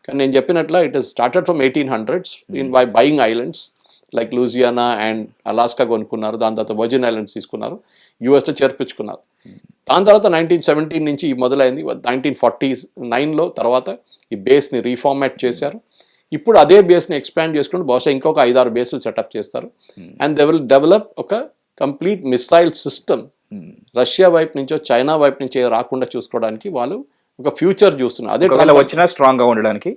కానీ నేను చెప్పినట్ల it is started from 1800s in by buying islands like Louisiana and Alaska కొనుక్కున్నారు, దాని తర్వాత వర్జిన్ ఐలాండ్స్ తీసుకున్నారు, యూఎస్లో చేర్పించుకున్నారు. దాని తర్వాత 1917 నుంచి మొదలైంది. 1949లో తర్వాత ఈ బేస్ని రీఫార్మాట్ చేశారు. ఇప్పుడు అదే బేస్ని ఎక్స్పాండ్ చేసుకుని బహుశా ఇంకొక 5-6 బేస్లు సెటప్ చేస్తారు. అండ్ దే విల్ డెవలప్ ఒక కంప్లీట్ మిసైల్ సిస్టమ్ రష్యా వైపు నుంచో చైనా వైపు నుంచో రాకుండా చూసుకోవడానికి వాళ్ళు ఒక ఫ్యూచర్ చూస్తున్నారు. అదే ఒకవేళ వచ్చినా స్ట్రాంగ్ గా ఉండడానికి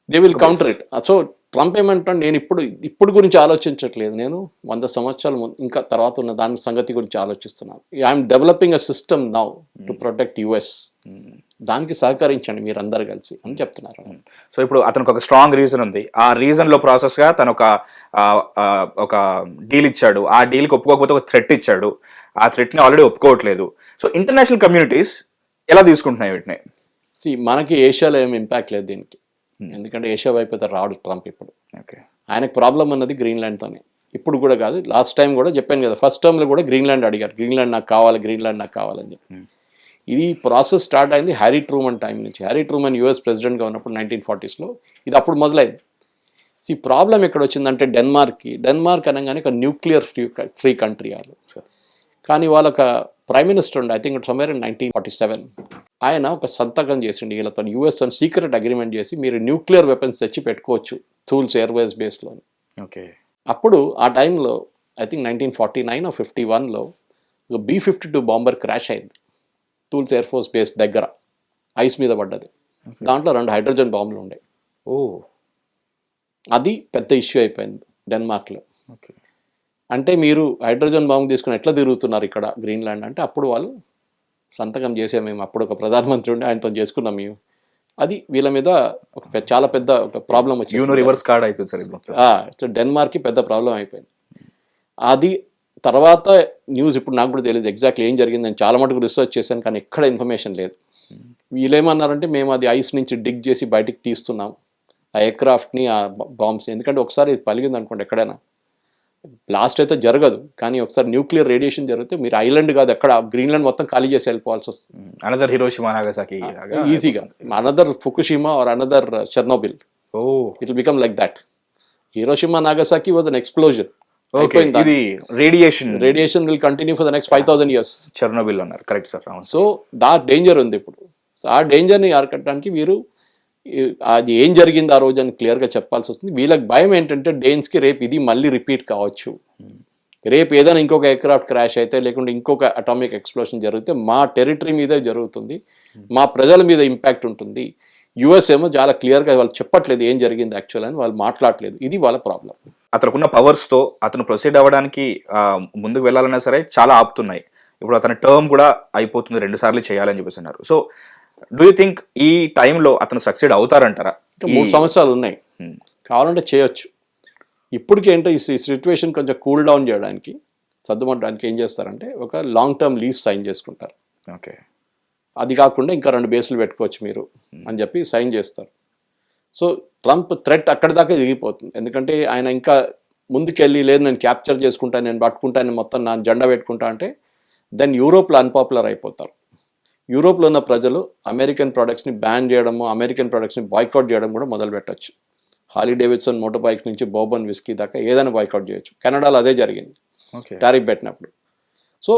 they will counter it. So Trump ఏమంటాడు, నేను ఇప్పుడు గురించి ఆలోచించట్లేదు, నేను 100 సంవత్సరాల ఇంకా తర్వాత ఉన్న దాని సంగతి గురించి ఆలోచిస్తున్నాను. I'm developing a system now to protect US. దానికి సహకరించండి మీరు అందరు కలిసి అని చెప్తున్నారు. సో ఇప్పుడు అతనికి ఒక స్ట్రాంగ్ రీజన్ ఉంది. ఆ రీజన్ లో ప్రాసెస్ గా తను ఒక డీల్ ఇచ్చాడు. ఆ డీల్కి ఒప్పుకోకపోతే ఒక థ్రెట్ ఇచ్చాడు. ఆ థ్రెట్ ని ఆల్రెడీ ఒప్పుకోవట్లేదు. సో ఇంటర్నేషనల్ కమ్యూనిటీస్ ఎలా తీసుకుంటున్నాయి వీటిని? మనకి ఏషియాలో ఏమి ఇంపాక్ట్ లేదు దీనికి. ఎందుకంటే ఏషియా వైపు అయితే రాడు ట్రంప్ ఇప్పుడు. ఓకే, ఆయనకు ప్రాబ్లం ఉన్నది గ్రీన్లాండ్తోనే. ఇప్పుడు కూడా కాదు, లాస్ట్ టైం కూడా చెప్పాను కదా, ఫస్ట్ టర్మ్లో కూడా గ్రీన్లాండ్ అడిగారు, గ్రీన్లాండ్ నాకు కావాలి, గ్రీన్లాండ్ నాకు కావాలని చెప్పి. ఇది ప్రాసెస్ స్టార్ట్ అయింది హ్యారీ ట్రూమన్ టైం నుంచి. హ్యారీ ట్రూమన్ యుఎస్ ప్రెసిడెంట్గా ఉన్నప్పుడు 1940sలో ఇది అప్పుడు మొదలైంది. ప్రాబ్లం ఎక్కడ వచ్చిందంటే డెన్మార్క్ అనగానే ఒక న్యూక్లియర్ ఫ్రీ కంట్రీ వాళ్ళు. కానీ వాళ్ళొక ప్రైమ్ మినిస్టర్ ఉండే, ఐ థింక్ సమ్వేర్ ఇన్ 1947, ఆయన ఒక సంతకం చేసిండు వీళ్ళతో, యూఎస్ అని సీక్రెట్ అగ్రిమెంట్ చేసి మీరు న్యూక్లియర్ వెపన్స్ తెచ్చి పెట్టుకోవచ్చు థూల్స్ ఎయిర్వేస్ బేస్లో. ఓకే, అప్పుడు ఆ టైంలో I think 1949 or 51లో B-52 bomber crash అయింది థూల్స్ ఎయిర్ ఫోర్స్ బేస్ దగ్గర, ఐస్ మీద పడ్డది. దాంట్లో 2 హైడ్రోజన్ బాంబులు ఉండే. అది పెద్ద ఇష్యూ అయిపోయింది డెన్మార్క్లో. ఓకే, అంటే మీరు హైడ్రోజన్ బాంబు తీసుకుని ఎట్లా తిరుగుతున్నారు ఇక్కడ గ్రీన్లాండ్ అంటే, అప్పుడు వాళ్ళు సంతకం చేసే, మేము అప్పుడు ఒక ప్రధానమంత్రి ఉండి ఆయనతో చేసుకున్నాం మేము. అది వీళ్ళ మీద ఒక చాలా పెద్ద ఒక ప్రాబ్లం వచ్చింది. రివర్స్ కార్డ్ అయిపోయింది. సో డెన్మార్క్కి పెద్ద ప్రాబ్లం అయిపోయింది. అది తర్వాత న్యూస్ ఇప్పుడు నాకు కూడా తెలియదు ఎగ్జాక్ట్లీ ఏం జరిగింది. నేను చాలా మటుకు రీసెర్చ్ చేశాను కానీ ఎక్కడ ఇన్ఫర్మేషన్ లేదు. వీళ్ళు ఏమన్నారంటే మేము అది ఐస్ నుంచి డిగ్ చేసి బయటికి తీస్తున్నాం ఆ ఎయిర్క్రాఫ్ట్ని, ఆ బాంబ్స్. ఎందుకంటే ఒకసారి ఇది పలిగింది అనుకోండి ఎక్కడైనా, బ్లాస్ట్ అయితే జరగదు కానీ ఒకసారి న్యూక్లియర్ రేడియేషన్ జరిగితే మీరు ఐలాండ్ కాదు ఎక్కడ గ్రీన్లాండ్ మొత్తం ఖాళీ చేసి వెళ్ళిపోవాల్సి వస్తుంది. అనదర్ హిరోషిమా నాగసాకి ఈజీగా, another Fukushima or another Chernobyl. It will become like that. Hiroshima Nagasaki was an explosion. ఇది radiation will continue for the next 5000 years. Chernobyl అన్నారు, correct sir. So the danger ఉంది ఇప్పుడు. So ఆ డేంజర్ని అరికట్టడానికి వీరు అది ఏం జరిగింది ఆ రోజు అని క్లియర్గా చెప్పాల్సి వస్తుంది. వీళ్ళకి భయం ఏంటంటే డేన్స్కి రేపు ఇది మళ్ళీ రిపీట్ కావచ్చు, రేపు ఏదైనా ఇంకొక ఎయిర్క్రాఫ్ట్ క్రాష్ అయితే లేకుంటే ఇంకొక అటామిక్ ఎక్స్ప్లోషన్ జరిగితే మా టెరిటరీ మీదే జరుగుతుంది, మా ప్రజల మీద ఇంపాక్ట్ ఉంటుంది. యుఎస్ ఏమో చాలా క్లియర్గా వాళ్ళు చెప్పట్లేదు ఏం జరిగింది యాక్చువల్ అని, వాళ్ళు మాట్లాడలేదు. ఇది వాళ్ళ ప్రాబ్లం. అతనుకున్న పవర్స్తో అతను ప్రొసీడ్ అవ్వడానికి ముందుకు వెళ్ళాలన్నా సరే చాలా ఆపుతున్నాయి. ఇప్పుడు అతని టర్మ్ కూడా అయిపోతుంది, 2 సార్లు చేయాలని చెప్పేస్తున్నారు. సో డూ యూ థింక్ ఈ టైంలో అతను సక్సీడ్ అవుతారంటారా? 3 సంవత్సరాలు ఉన్నాయి, కావాలంటే చేయొచ్చు. ఇప్పటికి ఏంటో ఈ సిచ్యువేషన్ కొంచెం కూల్ డౌన్ చేయడానికి, సర్దుమట్టడానికి ఏం చేస్తారంటే ఒక లాంగ్ టర్మ్ లీజ్ సైన్ చేసుకుంటారు. ఓకే, అది కాకుండా ఇంకా 2 బేసులు పెట్టుకోవచ్చు మీరు అని చెప్పి సైన్ చేస్తారు. సో ట్రంప్ థ్రెట్ అక్కడి దాకా దిగిపోతుంది. ఎందుకంటే ఆయన ఇంకా ముందుకెళ్ళి లేదు నేను క్యాప్చర్ చేసుకుంటాను, నేను పట్టుకుంటాను, మొత్తం నా జెండా పెట్టుకుంటా అంటే దెన్ యూరోప్లో అన్పాపులర్ అయిపోతారు. యూరోప్లో ఉన్న ప్రజలు అమెరికన్ ప్రొడక్ట్స్ని బ్యాన్ చేయడము, అమెరికన్ ప్రొడక్ట్స్ని బాయ్కాట్ చేయడం కూడా మొదలు పెట్టచ్చు. హార్లీ డేవిడ్సన్ మోటార్ బైక్స్ నుంచి బోర్బన్ విస్కీ దాకా ఏదైనా బాయ్కాట్ చేయొచ్చు. కెనడాలో అదే జరిగింది టారిఫ్ పెట్టినప్పుడు. సో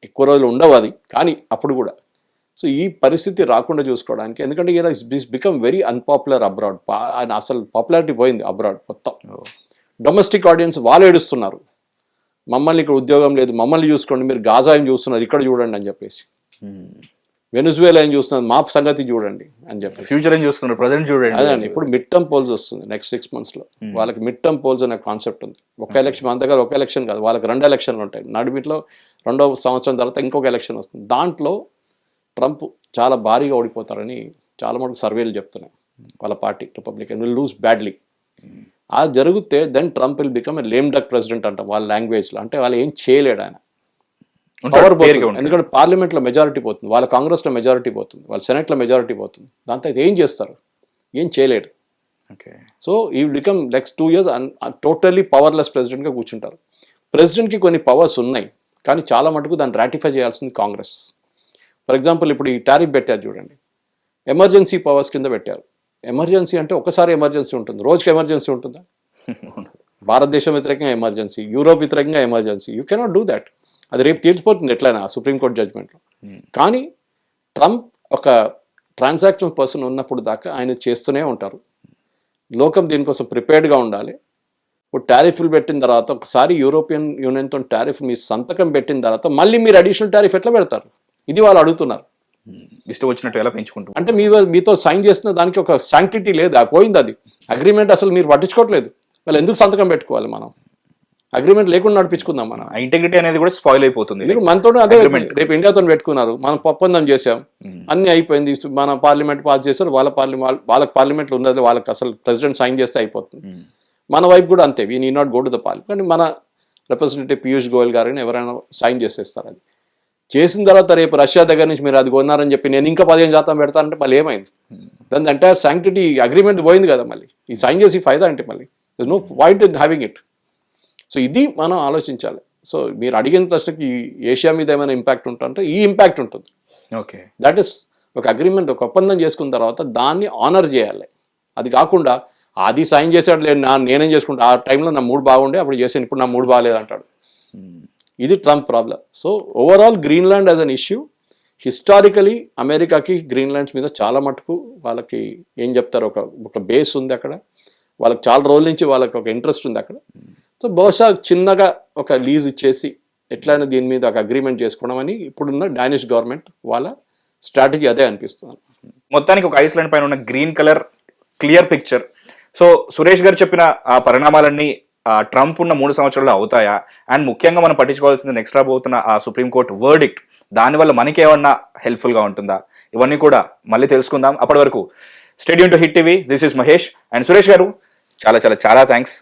ఎక్కువ రోజులు ఉండవు అది, కానీ అప్పుడు కూడా. సో ఈ పరిస్థితి రాకుండా చూసుకోవడానికి, ఎందుకంటే ఈయన is become very unpopular abroad. ఆయన అసలు పాపులారిటీ పోయింది అబ్రాడ్ మొత్తం. డొమెస్టిక్ ఆడియన్స్ వాళ్ళు ఏడుస్తున్నారు, మమ్మల్ని ఇక్కడ ఉద్యోగం లేదు, మమ్మల్ని చూసుకోండి, మీరు గాజా ఏం చూస్తున్నారు ఇక్కడ చూడండి అని చెప్పేసి, వెనుజువేలా ఏం చూస్తున్నారు మా సంగతి చూడండి అని చెప్పి, ఫ్యూచర్ ఏం చూస్తున్నారు ప్రజెంట్ చూడండి. అదండి ఇప్పుడు మిడ్ టర్మ్ పోల్స్ వస్తుంది నెక్స్ట్ 6 monthsలో. వాళ్ళకి మిడ్ టర్మ్ పోల్స్ అనే కాన్సెప్ట్ ఉంది. ఒక ఎలక్షన్, మన దగ్గర ఒక ఎలక్షన్ కాదు, వాళ్ళకి 2 ఎలక్షన్లు ఉంటాయి. నడిమిట్లో 2వ సంవత్సరం తర్వాత ఇంకొక ఎలక్షన్ వస్తుంది. దాంట్లో ట్రంప్ చాలా భారీగా ఓడిపోతారని చాలా మటుకు సర్వేలు చెప్తున్నాయి. వాళ్ళ party Republican will lose badly. అది జరిగితే then Trump will become a lame duck president అంటాం వాళ్ళ లాంగ్వేజ్లో. అంటే వాళ్ళు ఏం చేయలేడు, ఆయన పవర్ పోతుంది. ఎందుకంటే పార్లమెంట్లో మెజారిటీ పోతుంది, వాళ్ళ కాంగ్రెస్లో మెజారిటీ పోతుంది, వాళ్ళ సెనెట్లో మెజారిటీ పోతుంది. దాంతో అయితే ఏం చేస్తారు, ఏం చేయలేడు. సో ఈ become next 2 years totally powerless ప్రెసిడెంట్గా కూర్చుంటారు. ప్రెసిడెంట్కి కొన్ని పవర్స్ ఉన్నాయి కానీ చాలా మటుకు దాన్ని రాటిఫై చేయాల్సింది కాంగ్రెస్. ఫర్ ఎగ్జాంపుల్ ఇప్పుడు ఈ టారిఫ్ పెట్టారు చూడండి, ఎమర్జెన్సీ పవర్స్ కింద పెట్టారు. ఎమర్జెన్సీ అంటే ఒకసారి ఎమర్జెన్సీ ఉంటుంది, రోజుకి ఎమర్జెన్సీ ఉంటుందా? భారతదేశం వ్యతిరేకంగా ఎమర్జెన్సీ, యూరోప్ వ్యతిరేకంగా emergency, you cannot do that. అది రేపు తీర్చిపోతుంది ఎట్లయినా సుప్రీంకోర్టు జడ్జ్మెంట్లో. కానీ ట్రంప్ ఒక ట్రాన్సాక్షన్ పర్సన్ ఉన్నప్పుడు దాకా ఆయన చేస్తూనే ఉంటారు. లోకం దీనికోసం ప్రిపేర్డ్గా ఉండాలి. ఇప్పుడు టారిఫ్లు పెట్టిన తర్వాత ఒకసారి యూరోపియన్ యూనియన్తో టారిఫ్ మీ సంతకం పెట్టిన తర్వాత మళ్ళీ మీరు అడిషనల్ టారిఫ్ ఎట్లా పెడతారు? ఇది వాళ్ళు అడుగుతున్నారు. ఇష్టం వచ్చినట్టు ఎలా పెంచుకుంటాం అంటే మీతో సైన్ చేసిన దానికి ఒక శాంక్టిటీ లేదు, పోయింది అది అగ్రిమెంట్. అసలు మీరు పట్టించుకోవట్లేదు, వాళ్ళు ఎందుకు సంతకం పెట్టుకోవాలి? మనం అగ్రిమెంట్ లేకుండా నడిపించుకుందాం. మనం ఇంటెగ్రిటీ అనేది కూడా స్పాయిల్ అయిపోతుంది. మీరు మనతో అదే రేపు ఇండియాతో పెట్టుకున్నారు, మనం ఒప్పందం చేసాం, అన్ని అయిపోయింది, మన పార్లమెంట్ పాస్ చేశారు, వాళ్ళకి పార్లమెంట్లో ఉన్నది, వాళ్ళకి అసలు ప్రెసిడెంట్ సైన్ చేస్తే అయిపోతుంది. మన వైపు కూడా అంతే, we need not go to the parliament. కానీ మన రిప్రజెంటేటివ్ పీయూష్ గోయల్ గారిని ఎవరైనా సైన్ చేసేస్తారు. అది చేసిన తర్వాత రేపు రష్యా దగ్గర నుంచి మీరు అది కొన్నారని చెప్పి నేను ఇంకా 15% పెడతానంటే మళ్ళీ ఏమైంది? దాని అంటే శాంక్టిటీ అగ్రిమెంట్ పోయింది కదా. మళ్ళీ ఈ సైన్ చేసి ఫైదా అంటే మళ్ళీ no point in having it. So ఇది మనం ఆలోచించాలి. సో మీరు అడిగిన ప్రశ్నకి ఏషియా మీద ఏమైనా ఇంపాక్ట్ ఉంటుందంటే ఈ ఇంపాక్ట్ ఉంటుంది. ఓకే, దట్ ఈస్ ఒక అగ్రిమెంట్, ఒక ఒప్పందం చేసుకున్న తర్వాత దాన్ని ఆనర్ చేయాలి. అది కాకుండా అది సైన్ చేసాడు లేదు నేనేం చేసుకుంటా, ఆ టైంలో నా మూడు బాగుండే అప్పుడు చేసాను, ఇప్పుడు నా మూడు బాగాలేదు అంటాడు. ఇది Trump problem. So overall Greenland as an issue, historically అమెరికాకి గ్రీన్లాండ్స్ మీద చాలా మటుకు వాళ్ళకి ఏం చెప్తారు, ఒక బేస్ ఉంది అక్కడ, వాళ్ళకి చాలా రోజుల నుంచి వాళ్ళకి ఒక ఇంట్రెస్ట్ ఉంది అక్కడ. సో బహుశా చిన్నగా ఒక లీజ్ ఇచ్చేసి ఎట్లయినా దీని మీద ఒక అగ్రిమెంట్ చేసుకోవడం అని ఇప్పుడున్న డానిష్ గవర్నమెంట్ వాళ్ళ స్ట్రాటజీ అదే అనిపిస్తుంది. మొత్తానికి ఒక ఐస్లాండ్ పైన ఉన్న green colour clear picture. So Suresh గారు చెప్పిన ఆ పరిణామాలన్నీ ట్రంప్ ఉన్న 3 సంవత్సరాలు అవుతాయా? అండ్ ముఖ్యంగా మనం పట్టించుకోవాల్సింది నెక్స్ట్ రాబోతున్న ఆ సుప్రీంకోర్టు వర్డిక్ట్, దానివల్ల మనకి ఏమన్నా హెల్ప్ఫుల్గా ఉంటుందా? ఇవన్నీ కూడా మళ్ళీ తెలుసుకుందాం. అప్పటి వరకు stay tune to hit TV. This is Mahesh and Suresh గారు. చాలా చాలా చాలా థ్యాంక్స్,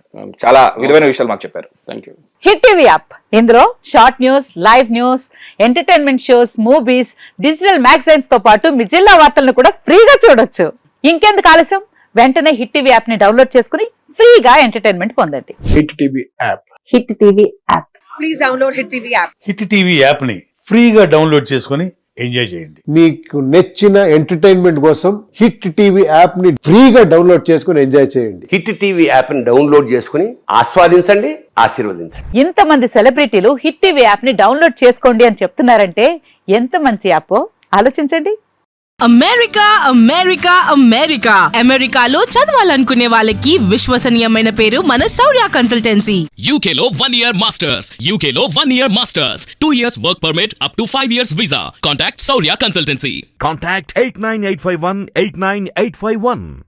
చాలా విలువైన విషయాలు మాకు చెప్పారు. Thank you. Hit TV app, ఇందులో short news, live news, entertainment shows, movies, digital magazines తో పాటు మీ జిల్లా వార్తలను కూడా ఫ్రీగా చూడొచ్చు. ఇంకెందుకు ఆలస్యం, వెంటనే హిట్ టీవీ యాప్ ని డౌన్లోడ్ చేసుకుని ఫ్రీగా ఎంటర్టైన్మెంట్ పొందండి. Hit TV app. Hit TV app. Please download hit TV app. Hit TV app ని ఫ్రీగా డౌన్లోడ్ చేసుకొని ఎంజాయ్ చేయండి. మీకు నచ్చిన ఎంటర్టైన్మెంట్ కోసం హిట్ టీవీ యాప్ ని ఫ్రీగా డౌన్లోడ్ చేసుకొని ఎంజాయ్ చేయండి. హిట్ టీవీ యాప్ ని డౌన్లోడ్ చేసుకుని ఆస్వాదించండి, ఆశీర్వదించండి. ఇంతమంది సెలబ్రిటీలు హిట్ టీవీ యాప్ ని డౌన్లోడ్ చేసుకోండి అని చెప్తున్నారంటే ఎంత మంచి యాప్ ఆలోచించండి. అమెరికా అమెరికా అమెరికా అమెరికాలో చదవాలనుకునే వాళ్ళకి విశ్వసనీయమైన పేరు మన శౌర్య కన్సల్టెన్సీ. UK లో 1 year masters. UK లో 1 year masters. 2 years work permit up to 5 years visa. Contact Saurya Consultancy. Contact 89851 89851.